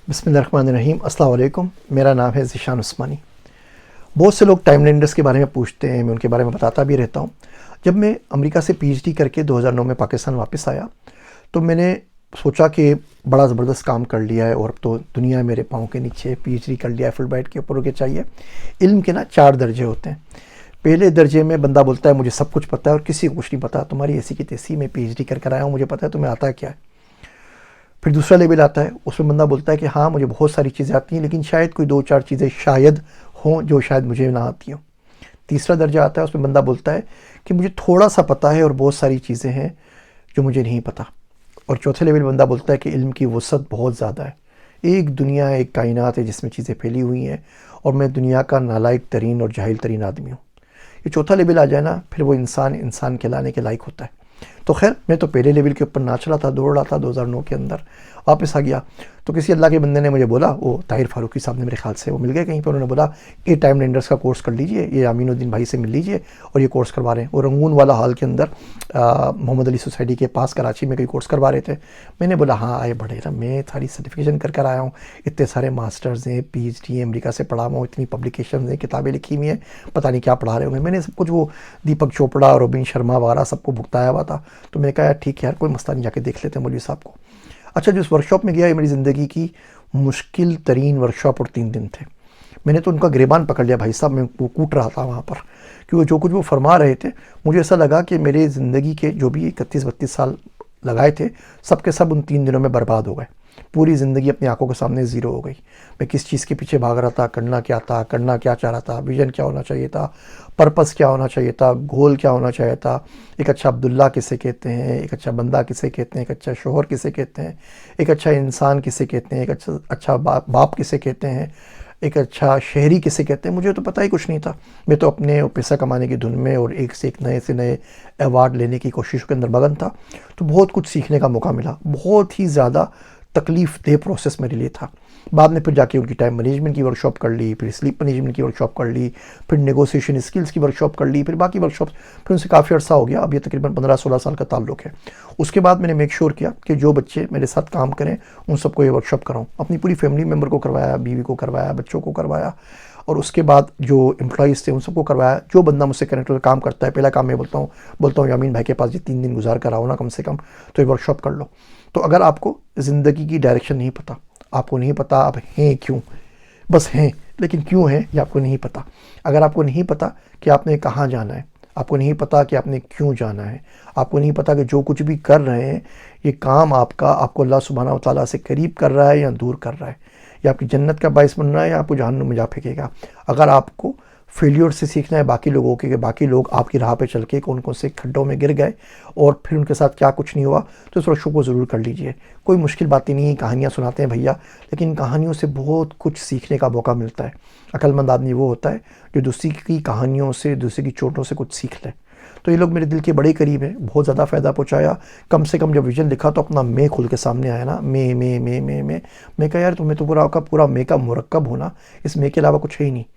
بسم اللہ الرحمن الرحیم۔ السلام علیکم، میرا نام ہے ذیشان عثمانی۔ بہت سے لوگ ٹائم لینڈرز کے بارے میں پوچھتے ہیں، میں ان کے بارے میں بتاتا بھی رہتا ہوں۔ جب میں امریکہ سے پی ایچ ڈی کر کے 2009 میں پاکستان واپس آیا تو میں نے سوچا کہ بڑا زبردست کام کر لیا ہے اور اب تو دنیا میرے پاؤں کے نیچے، پی ایچ ڈی کر لیا ہے، فل برائٹ کے اوپر کے چاہیے۔ علم کے 4 درجے ہوتے ہیں۔ پہلے درجے میں بندہ بولتا ہے مجھے سب کچھ پتہ ہے اور کسی کو کچھ نہیں پتہ، تمہاری ایسی کی تیسی، میں پی ایچ ڈی کر آیا ہوں، مجھے پتہ ہے تمہیں آتا کیا ہے۔ پھر دوسرا لیول آتا ہے، اس میں بندہ بولتا ہے کہ ہاں مجھے بہت ساری چیزیں آتی ہیں لیکن شاید کوئی 2-4 چیزیں شاید ہوں جو شاید مجھے نہ آتی ہوں۔ تیسرا درجہ آتا ہے، اس میں بندہ بولتا ہے کہ مجھے تھوڑا سا پتہ ہے اور بہت ساری چیزیں ہیں جو مجھے نہیں پتہ۔ اور چوتھے لیول بندہ بولتا ہے کہ علم کی وسعت بہت زیادہ ہے، ایک دنیا، ایک کائنات ہے جس میں چیزیں پھیلی ہوئی ہیں اور میں دنیا کا نالائق ترین اور جاہل ترین آدمی ہوں۔ یہ چوتھا لیول آ جائے نا، پھر وہ انسان کہلانے کے لائق ہوتا ہے۔ تو خیر میں تو پہلے لیول کے اوپر ناچ رہا تھا، دوڑ رہا تھا، 2009 کے اندر واپس آ گیا تو کسی اللہ کے بندے نے مجھے بولا، وہ طاہر فاروقی صاحب نے میرے خیال سے وہ مل گئے کہیں پہ، انہوں نے بولا یہ ٹائم لینڈرز کا کورس کر لیجئے، یہ امین الدین بھائی سے مل لیجئے اور یہ کورس کروا رہے ہیں۔ وہ رنگون والا ہال کے اندر محمد علی سوسائٹی کے پاس کراچی میں کوئی کورس کروا رہے تھے۔ میں نے بولا ہاں آئے بڑھے نا، میں ساری سرٹیفکیشن کر آیا ہوں، اتنے سارے ماسٹرز ہیں، پی ایچ ڈی امریکہ سے پڑھا ہوا ہوں، اتنی پبلیکیشنز ہیں، کتابیں لکھی ہوئی ہیں، پتہ نہیں کیا پڑھا رہے ہوں گے۔ میں نے سب کچھ وہ دیپک چوپڑا، روبن شرما وغیرہ سب کو بھگتایا ہوا تھا۔ تو میں نے کہا یار ٹھیک ہے یار، کوئی مسئلہ نہیں، جا کے دیکھ لیتے ہیں مولوی صاحب کو۔ اچھا جو اس ورکشاپ میں گیا، یہ میری زندگی کی مشکل ترین ورکشاپ اور 3 دن تھے۔ میں نے تو ان کا گریبان پکڑ لیا بھائی صاحب، میں وہ کوٹ رہا تھا وہاں پر، کیونکہ جو کچھ وہ فرما رہے تھے مجھے ایسا لگا کہ میرے زندگی کے جو بھی 31-32 سال لگائے تھے سب کے سب ان 3 دنوں میں برباد ہو گئے۔ پوری زندگی اپنی آنکھوں کے سامنے زیرو ہو گئی۔ میں کس چیز کے پیچھے بھاگ رہا تھا، کرنا کیا تھا، کرنا کیا چاہ رہا تھا، ویژن کیا ہونا چاہیے تھا، پرپس کیا ہونا چاہیے تھا، گول کیا ہونا چاہیے تھا، ایک اچھا عبداللہ کسے کہتے ہیں، ایک اچھا بندہ کسے کہتے ہیں، ایک اچھا شوہر کسے کہتے ہیں، ایک اچھا انسان کسے کہتے ہیں، ایک اچھا باپ کسے کہتے ہیں، ایک اچھا شہری کسے کہتے ہیں، مجھے تو پتہ ہی کچھ نہیں تھا۔ میں تو اپنے پیسہ کمانے کی دھن میں اور ایک سے ایک نئے سے نئے ایوارڈ لینے کی کوشش کے اندر مگن تھا۔ تو بہت کچھ سیکھنے کا موقع ملا، بہت ہی زیادہ تکلیف دہ پروسیس میرے لیے تھا۔ بعد میں پھر جا کے ان کی ٹائم مینجمنٹ کی ورکشاپ کر لی، پھر سلیپ مینجمنٹ کی ورکشاپ کر لی، پھر نیگوسیشن اسکلز کی ورکشاپ کر لی، پھر باقی ورکشاپس، پھر ان سے کافی عرصہ ہو گیا، اب یہ تقریباً 15-16 سال کا تعلق ہے۔ اس کے بعد میں نے میک شور کیا کہ جو بچے میرے ساتھ کام کریں ان سب کو یہ ورکشاپ کراؤں، اپنی پوری فیملی ممبر کو کروایا، بیوی کو کروایا، بچوں کو کروایا، اور اس کے بعد جو امپلائیز تھے ان سب کو کروایا۔ جو بندہ مجھ سے کنیکٹ ہو کام کرتا ہے، پہلا کام میں بولتا ہوں یامین بھائی کے پاس یہ 3 دن گزار کر آؤ نا کم سے کم، تو یہ ورکشاپ کر لو۔ تو اگر آپ کو زندگی کی ڈائریکشن نہیں پتہ، آپ کو نہیں پتہ آپ ہیں کیوں، بس ہیں لیکن کیوں ہیں یہ آپ کو نہیں پتہ، اگر آپ کو نہیں پتہ کہ آپ نے کہاں جانا ہے، آپ کو نہیں پتہ کہ آپ نے کیوں جانا ہے، آپ کو نہیں پتہ کہ جو کچھ بھی کر رہے ہیں یہ کام آپ کا، آپ کو اللہ سبحانہ و تعالیٰ سے قریب کر رہا ہے یا دور کر رہا ہے، یا آپ کی جنت کا باعث بن رہا ہے یا آپ کو جہنم میں جا پھینکے گا۔ اگر آپ کو فیلیور سے سیکھنا ہے باقی لوگوں کے، کہ باقی لوگ آپ کی راہ پہ چل کے کون کون سے کھڈوں میں گر گئے اور پھر ان کے ساتھ کیا کچھ نہیں ہوا، تو اس ورکشاپ کو ضرور کر لیجئے۔ کوئی مشکل باتیں نہیں ہیں، کہانیاں سناتے ہیں بھیا، لیکن کہانیوں سے بہت کچھ سیکھنے کا موقع ملتا ہے۔ عقل مند آدمی وہ ہوتا ہے جو دوسری کی کہانیوں سے، دوسری کی چوٹوں سے کچھ سیکھ لے۔ تو یہ لوگ میرے دل کے بڑے قریب ہیں، بہت زیادہ فائدہ پہنچایا۔ کم سے کم جب ویژن لکھا تو اپنا میں کھل کے سامنے آیا نا، میں کہا یار تمہیں تو پورا میں کا مرکب ہونا، اس میں کے علاوہ کچھ ہے ہی نہیں۔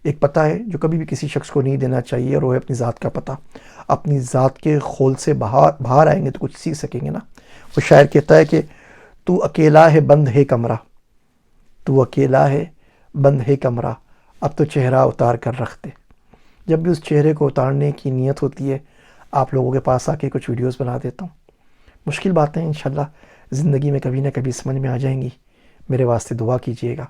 ایک پتہ ہے جو کبھی بھی کسی شخص کو نہیں دینا چاہیے، اور وہ ہے اپنی ذات کا پتہ۔ اپنی ذات کے خول سے باہر آئیں گے تو کچھ سیکھ سکیں گے نا۔ وہ شاعر کہتا ہے کہ تو اکیلا ہے بند ہے کمرہ، تو اکیلا ہے بند ہے کمرہ، اب تو چہرہ اتار کر رکھ دے۔ جب بھی اس چہرے کو اتارنے کی نیت ہوتی ہے آپ لوگوں کے پاس آ کے کچھ ویڈیوز بنا دیتا ہوں۔ مشکل باتیں انشاءاللہ زندگی میں کبھی نہ کبھی سمجھ میں آ جائیں گی، میرے واسطے دعا کیجیے گا۔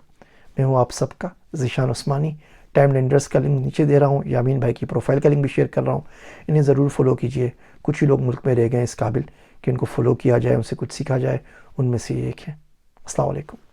میں ہوں آپ سب کا ذیشان عثمانی۔ ٹائم لینڈرز کا لنک نیچے دے رہا ہوں، یامین بھائی کی پروفائل کا لنک بھی شیئر کر رہا ہوں، انہیں ضرور فالو کیجیے۔ کچھ ہی لوگ ملک میں رہ گئے اس قابل کہ ان کو فالو کیا جائے، ان سے کچھ سیکھا جائے، ان میں سے یہ ایک ہے۔ السلام علیکم۔